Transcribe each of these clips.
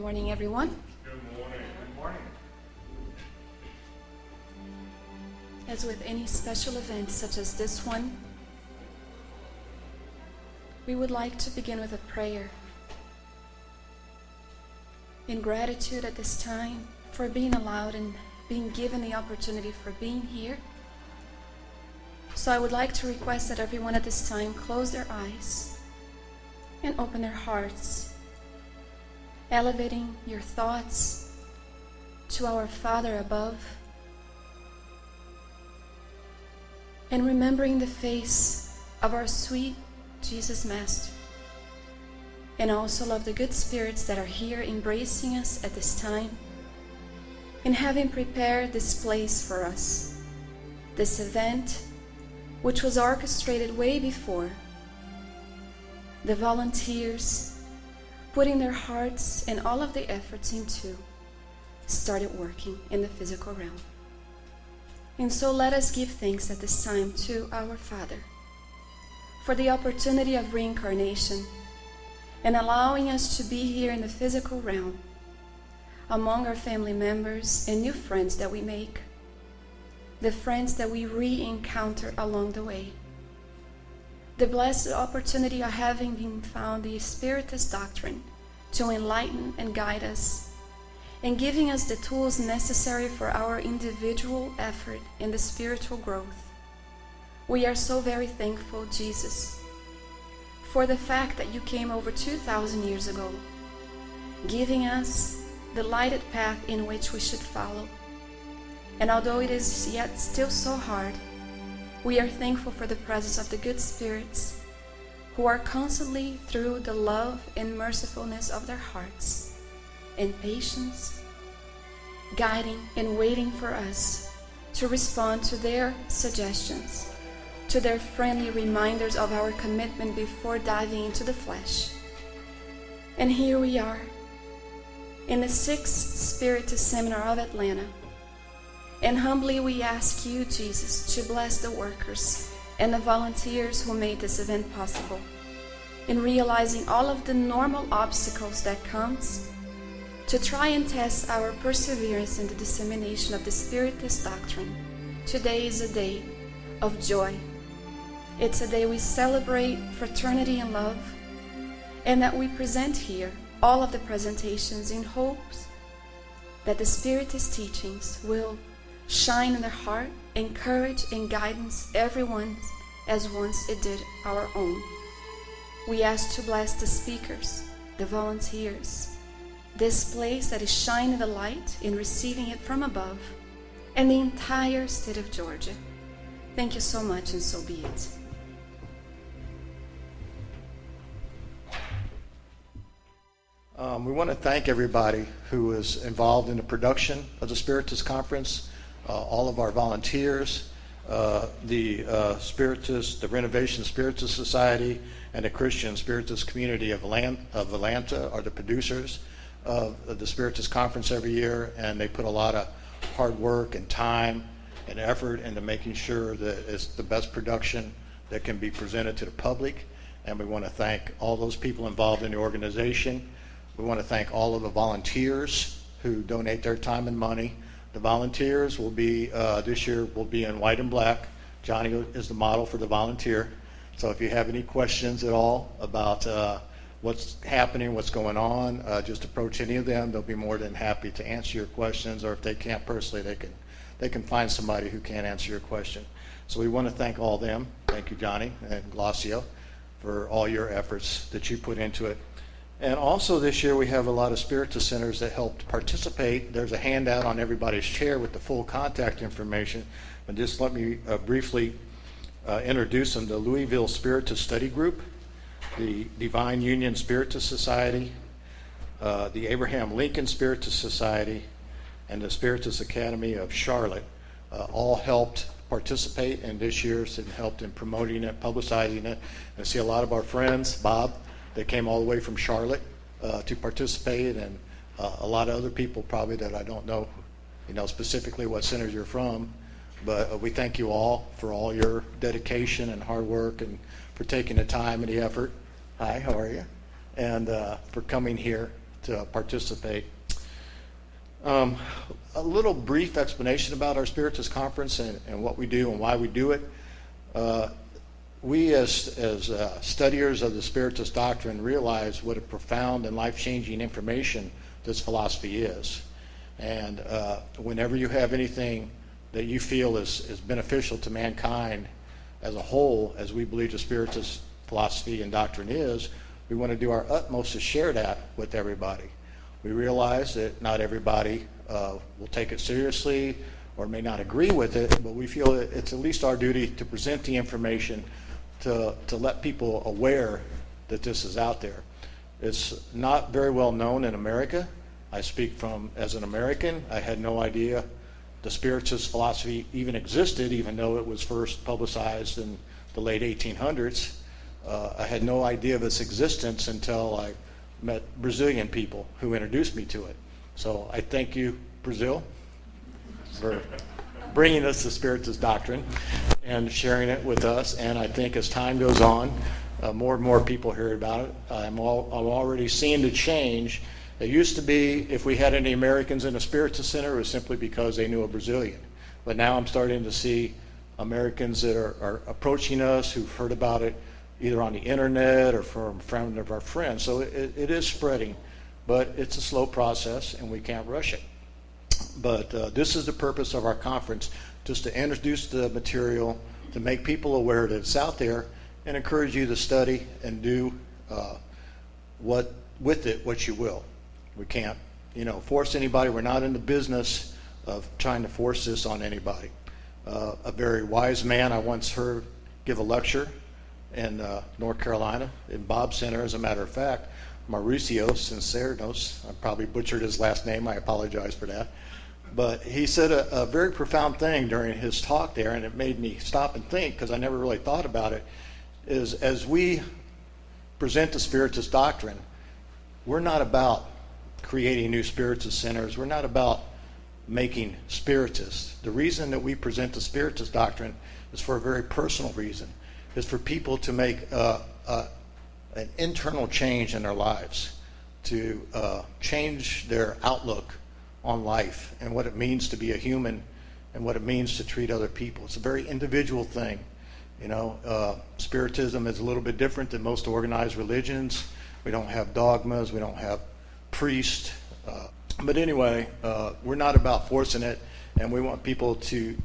morning, everyone. Good morning. Good morning. As with any special event such as this one, we would like to begin with a prayer in gratitude at this time for being allowed and being given the opportunity for being here. So I would like to request that everyone at this time close their eyes and open their hearts, elevating your thoughts to our Father above, and remembering the face of our sweet Jesus Master, and also of the good spirits that are here embracing us at this time, and having prepared this place for us, this event which was orchestrated way before. The volunteers putting their hearts and all of the efforts into started working in the physical realm. And so let us give thanks at this time to our Father for the opportunity of reincarnation and allowing us to be here in the physical realm among our family members and new friends that we make, the friends that we re-encounter along the way. The blessed opportunity of having been found the Spiritist doctrine to enlighten and guide us, and giving us the tools necessary for our individual effort in the spiritual growth. We are so very thankful, Jesus, for the fact that you came over 2,000 years ago, giving us the lighted path in which we should follow. And although it is yet still so hard, we are thankful for the presence of the good spirits who are constantly, through the love and mercifulness of their hearts and patience, guiding and waiting for us to respond to their suggestions, to their friendly reminders of our commitment before diving into the flesh. And here we are in the 6th Spiritist Seminar of Atlanta. And humbly we ask you, Jesus, to bless the workers and the volunteers who made this event possible, in realizing all of the normal obstacles that comes to try and test our perseverance in the dissemination of the Spiritist doctrine. Today is a day of joy. It's a day we celebrate fraternity and love, and that we present here all of the presentations in hopes that the Spiritist teachings will shine in their heart, encourage and guidance everyone as once it did our own. We ask to bless the speakers, the volunteers, this place that is shining the light in receiving it from above, and the entire state of Georgia. Thank you so much, and so be it. We want to thank everybody who was involved in the production of the Spiritist Conference, all of our volunteers, the Spiritist, the Renovation Spiritist Society, and the Christian Spiritist community of Atlanta are the producers of the Spiritist Conference every year, and they put a lot of hard work and time and effort into making sure that it's the best production that can be presented to the public. And we want to thank all those people involved in the organization. We want to thank all of the volunteers who donate their time and money. The volunteers will be, this year, will be in white and black. Johnny is the model for the volunteer. So if you have any questions at all about what's happening, what's going on, just approach any of them. They'll be more than happy to answer your questions, or if they can't personally, they can find somebody who can answer your question. So we want to thank all of them. Thank you, Johnny and Glacio, for all your efforts that you put into it. And also this year we have a lot of Spiritist centers that helped participate. There's a handout on everybody's chair with the full contact information. But just let me briefly introduce them. The Louisville Spiritist Study Group, the Divine Union Spiritist Society, the Abraham Lincoln Spiritist Society, and the Spiritist Academy of Charlotte all helped participate in this year's and helped in promoting it, publicizing it. I see a lot of our friends, Bob, they came all the way from Charlotte to participate, and a lot of other people probably that I don't know, specifically what centers you're from. But we thank you all for all your dedication and hard work and for taking the time and the effort. Hi, how are you? And for coming here to participate. A little brief explanation about our Spiritist Conference and what we do and why we do it. We as studiers of the Spiritist doctrine realize what a profound and life-changing information this philosophy is. And whenever you have anything that you feel is beneficial to mankind as a whole, as we believe the Spiritist philosophy and doctrine is, we want to do our utmost to share that with everybody. We realize that not everybody will take it seriously or may not agree with it, but we feel it's at least our duty to present the information to let people aware that this is out there. It's not very well known in America. I speak as an American. I had no idea the Spiritist philosophy even existed, even though it was first publicized in the late 1800s. I had no idea of its existence until I met Brazilian people who introduced me to it. So I thank you, Brazil, for bringing us the Spiritist doctrine and sharing it with us. And I think as time goes on, more and more people hear about it. I'm already seeing the change. It used to be if we had any Americans in a Spiritist center, it was simply because they knew a Brazilian. But now I'm starting to see Americans that are approaching us who've heard about it either on the internet or from friends of our friends. So it is spreading, but it's a slow process and we can't rush it. But this is the purpose of our conference, just to introduce the material, to make people aware that it's out there, and encourage you to study and do what you will. We can't, force anybody. We're not in the business of trying to force this on anybody. A very wise man I once heard give a lecture in North Carolina, in Bob Center, as a matter of fact, Mauricio Sincernos. I probably butchered his last name. I apologize for that. But he said a very profound thing during his talk there, and it made me stop and think, because I never really thought about it, is as we present the Spiritist doctrine, we're not about creating new Spiritist centers. We're not about making Spiritists. The reason that we present the Spiritist doctrine is for a very personal reason. Is for people to make an internal change in their lives, to change their outlook on life and what it means to be a human and what it means to treat other people. It's a very individual thing. Spiritism is a little bit different than most organized religions. We don't have dogmas. We don't have priests. But anyway, we're not about forcing it, and we want people to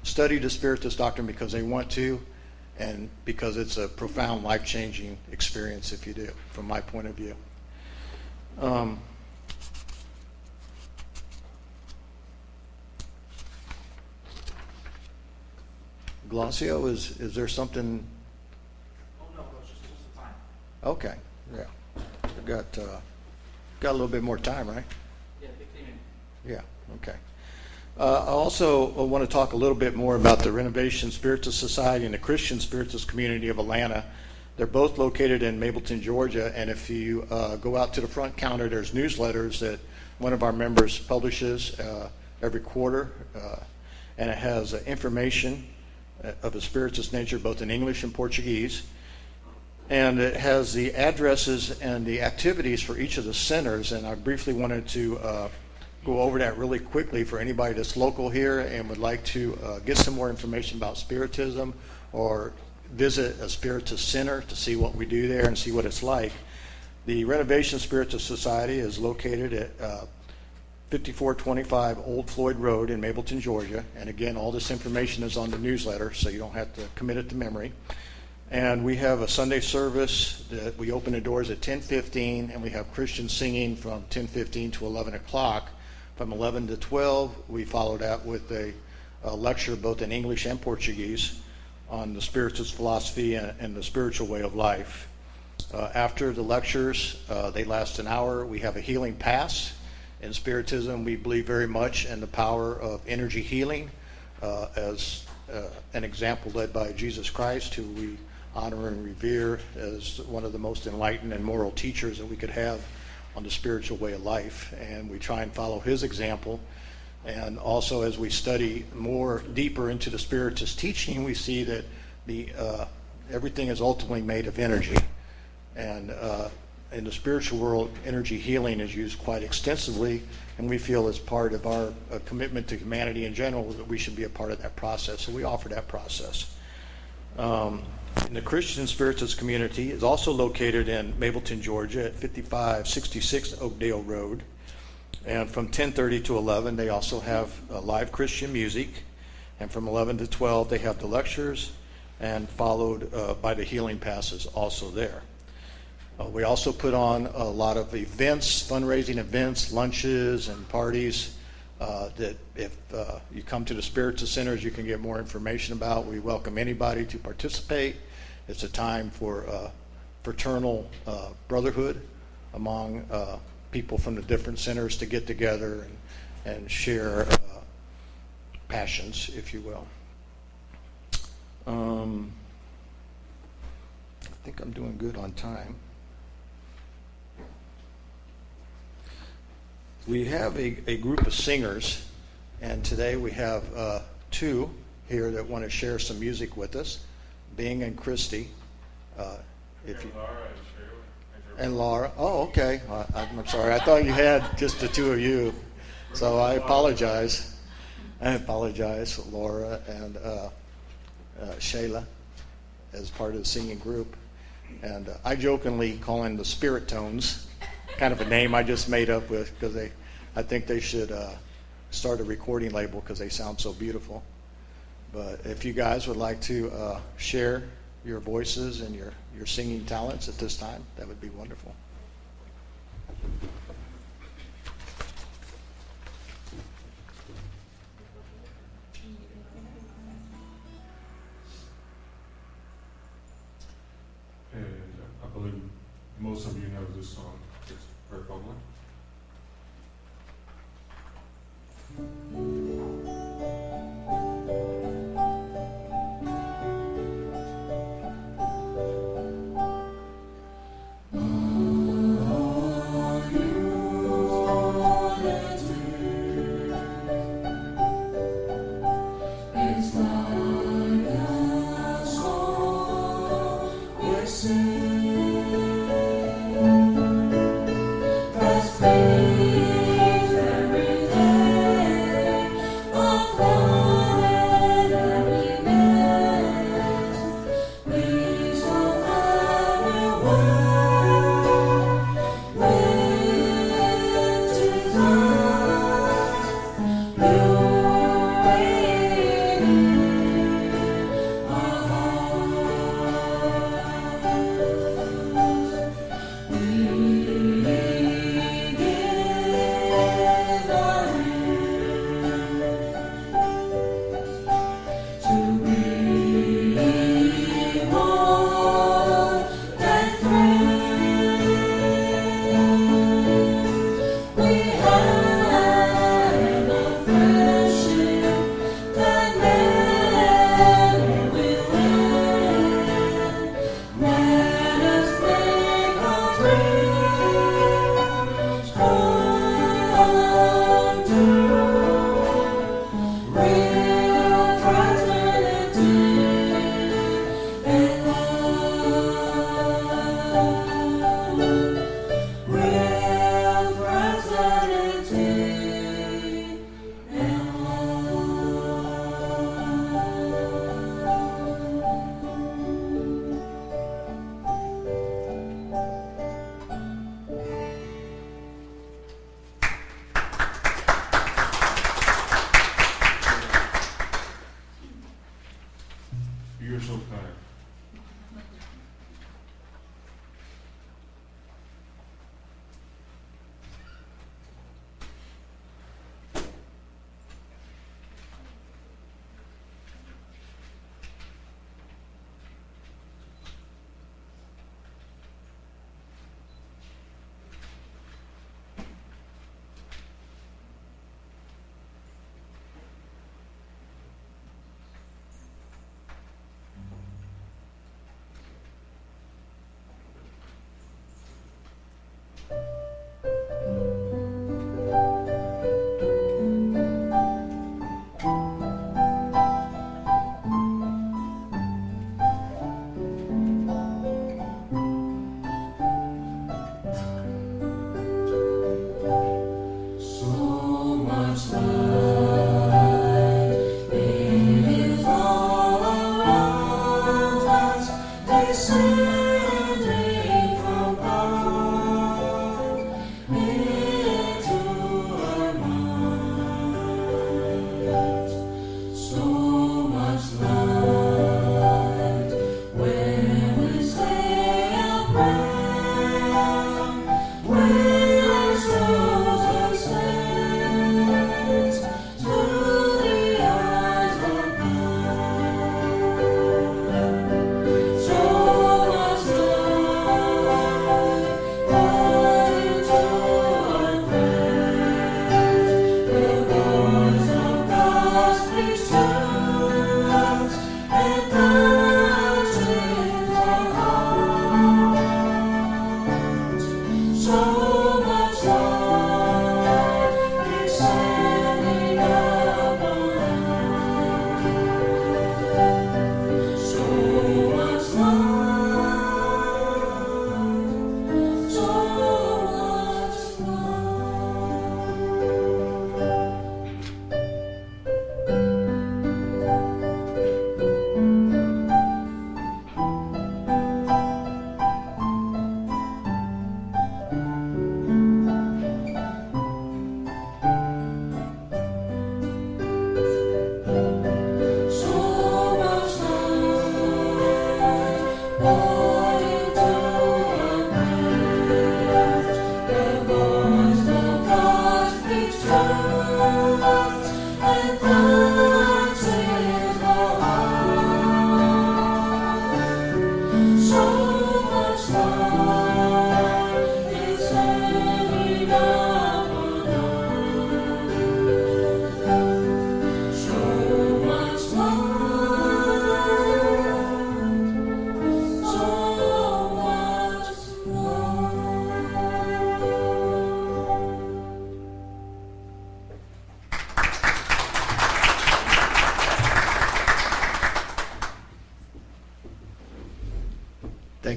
study the Spiritist doctrine because they want to, and because it's a profound life-changing experience if you do, from my point of view. Glossio, is there something? Oh no, it's just the time. Okay, yeah. We've got a little bit more time, right? Yeah, 15 minutes. Yeah, okay. I also want to talk a little bit more about the Renovation Spiritist Society and the Christian Spiritist community of Atlanta. They're both located in Mableton, Georgia, and if you go out to the front counter, there's newsletters that one of our members publishes every quarter, and it has information of a Spiritist nature, both in English and Portuguese. And it has the addresses and the activities for each of the centers, and I briefly wanted to go over that really quickly for anybody that's local here and would like to get some more information about Spiritism or visit a Spiritist center to see what we do there and see what it's like. The Renovation Spiritist Society is located at 5425 Old Floyd Road in Mableton, Georgia. And again, all this information is on the newsletter, so you don't have to commit it to memory. And we have a Sunday service that we open the doors at 10:15, and we have Christian singing from 10:15 to 11 o'clock. From 11 to 12, we follow that with a lecture both in English and Portuguese on the Spiritist philosophy and the spiritual way of life. After the lectures, they last an hour. We have a healing pass. In Spiritism, we believe very much in the power of energy healing as an example led by Jesus Christ, who we honor and revere as one of the most enlightened and moral teachers that we could have on the spiritual way of life. And we try and follow his example. And also, as we study more deeper into the Spiritist teaching, we see that everything is ultimately made of energy. And in the spiritual world, energy healing is used quite extensively, and we feel as part of our commitment to humanity in general that we should be a part of that process. So we offer that process. And the Christian Spiritist community is also located in Mableton, Georgia at 5566 Oakdale Road. And from 10:30 to 11, they also have live Christian music. And from 11 to 12, they have the lectures, and followed by the healing passes also there. We also put on a lot of events, fundraising events, lunches, and parties that if you come to the Spiritist Centers, you can get more information about. We welcome anybody to participate. It's a time for fraternal brotherhood among people from the different centers to get together and share passions, if you will. I think I'm doing good on time. We have a group of singers, and today we have two here that want to share some music with us, Bing and Christy. If you, and Laura. Oh, okay. I'm sorry. I thought you had just the two of you, so I apologize. I apologize, Laura and Shayla, as part of the singing group. And I jokingly call them the Spirit Tones, kind of a name I just made up with, because I think they should start a recording label because they sound so beautiful. But if you guys would like to share your voices and your singing talents at this time, that would be wonderful. And I believe most of you know this song. It's very popular. Let's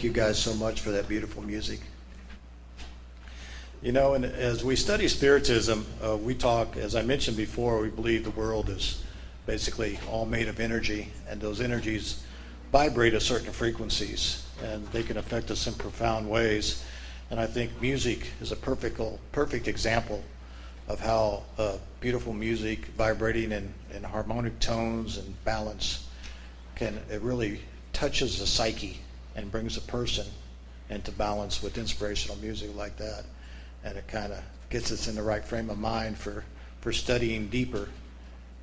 thank you guys so much for that beautiful music. You know, and as we study Spiritism, we talk, as I mentioned before, we believe the world is basically all made of energy, and those energies vibrate at certain frequencies, and they can affect us in profound ways. And I think music is a perfect example of how beautiful music vibrating in harmonic tones and balance it really touches the psyche and brings a person into balance with inspirational music like that. And it kind of gets us in the right frame of mind for studying deeper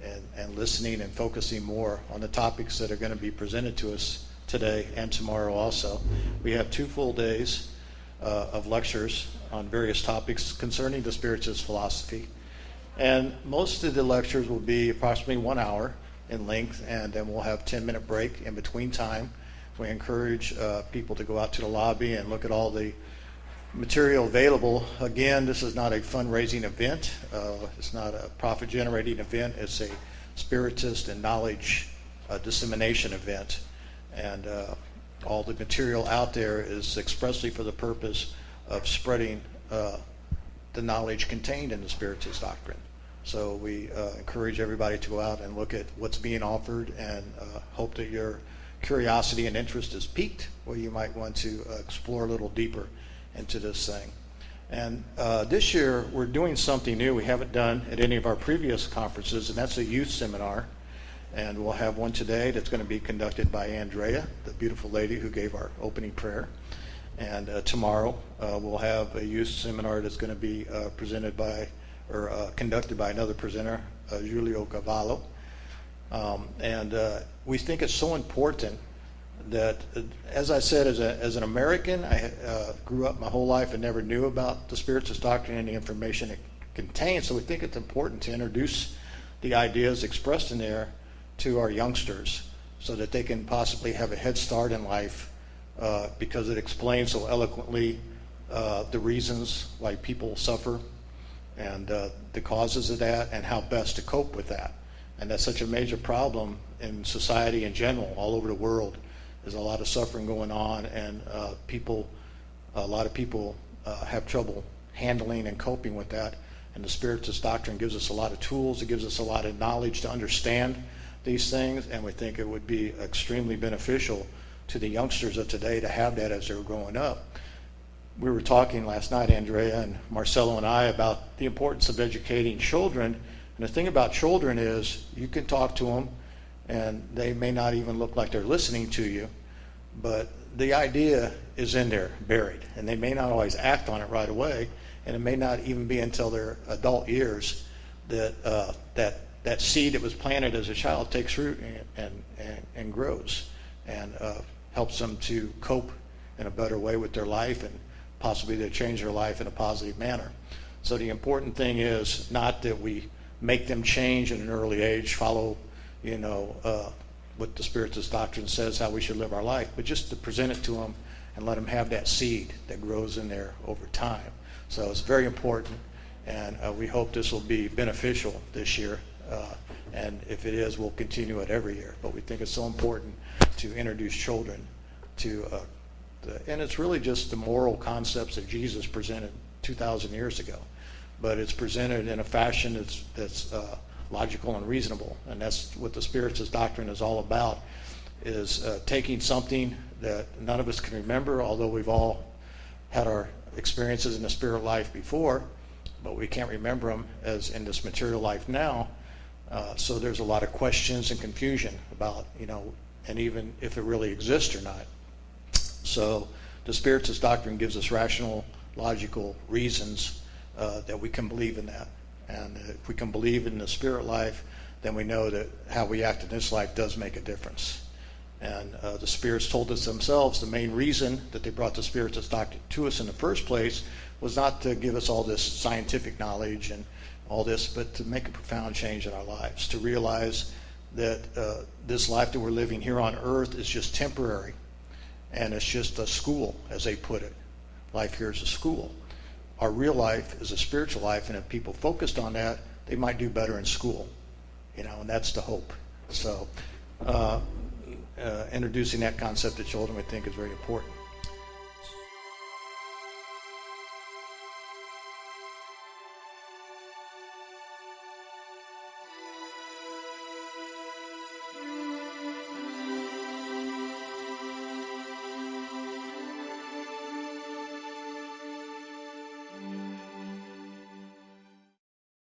and listening and focusing more on the topics that are going to be presented to us today and tomorrow also. We have 2 full days of lectures on various topics concerning the Spiritist philosophy. And most of the lectures will be approximately 1 hour in length, and then we'll have a 10-minute break in between time. We encourage people to go out to the lobby and look at all the material available. Again, this is not a fundraising event. It's not a profit-generating event. It's a Spiritist and knowledge dissemination event. And all the material out there is expressly for the purpose of spreading the knowledge contained in the Spiritist doctrine. So we encourage everybody to go out and look at what's being offered, and hope that your curiosity and interest is piqued, where you might want to explore a little deeper into this thing. And this year we're doing something new we haven't done at any of our previous conferences, and that's a youth seminar. And we'll have one today that's going to be conducted by Andrea, the beautiful lady who gave our opening prayer. And tomorrow we'll have a youth seminar that's going to be presented by, or conducted by another presenter, Giulio Cavallo. And we think it's so important that, as I said, as an American, I grew up my whole life and never knew about the Spiritist doctrine and the information it contains. So we think it's important to introduce the ideas expressed in there to our youngsters, so that they can possibly have a head start in life, because it explains so eloquently the reasons why people suffer, and the causes of that, and how best to cope with that. And that's such a major problem in society in general, all over the world. There's a lot of suffering going on, and a lot of people have trouble handling and coping with that. And the Spiritist doctrine gives us a lot of tools. It gives us a lot of knowledge to understand these things, and we think it would be extremely beneficial to the youngsters of today to have that as they're growing up. We were talking last night, Andrea and Marcelo and I, about the importance of educating children. And the thing about children is you can talk to them, and they may not even look like they're listening to you, but the idea is in there, buried, and they may not always act on it right away, and it may not even be until their adult years that that seed that was planted as a child takes root and grows, and helps them to cope in a better way with their life, and possibly to change their life in a positive manner. So the important thing is not that we make them change at an early age, follow what the Spiritist doctrine says how we should live our life, but just to present it to them and let them have that seed that grows in there over time. So it's very important, and we hope this will be beneficial this year. And if it is, we'll continue it every year. But we think it's so important to introduce children to, and it's really just the moral concepts that Jesus presented 2,000 years ago. But it's presented in a fashion that's logical and reasonable. And that's what the Spiritist doctrine is all about, is taking something that none of us can remember, although we've all had our experiences in the spirit life before, but we can't remember them as in this material life now. So there's a lot of questions and confusion about, and even if it really exists or not. So the Spiritist doctrine gives us rational, logical reasons that we can believe in that. And if we can believe in the spirit life, then we know that how we act in this life does make a difference. And the spirits told us themselves the main reason that they brought the Spiritist doctrine to us in the first place was not to give us all this scientific knowledge and all this, but to make a profound change in our lives, to realize that this life that we're living here on earth is just temporary, and it's just a school, as they put it. Life here is a school. Our real life is a spiritual life, and if people focused on that, they might do better in school, and that's the hope. So introducing that concept to children, we think, is very important.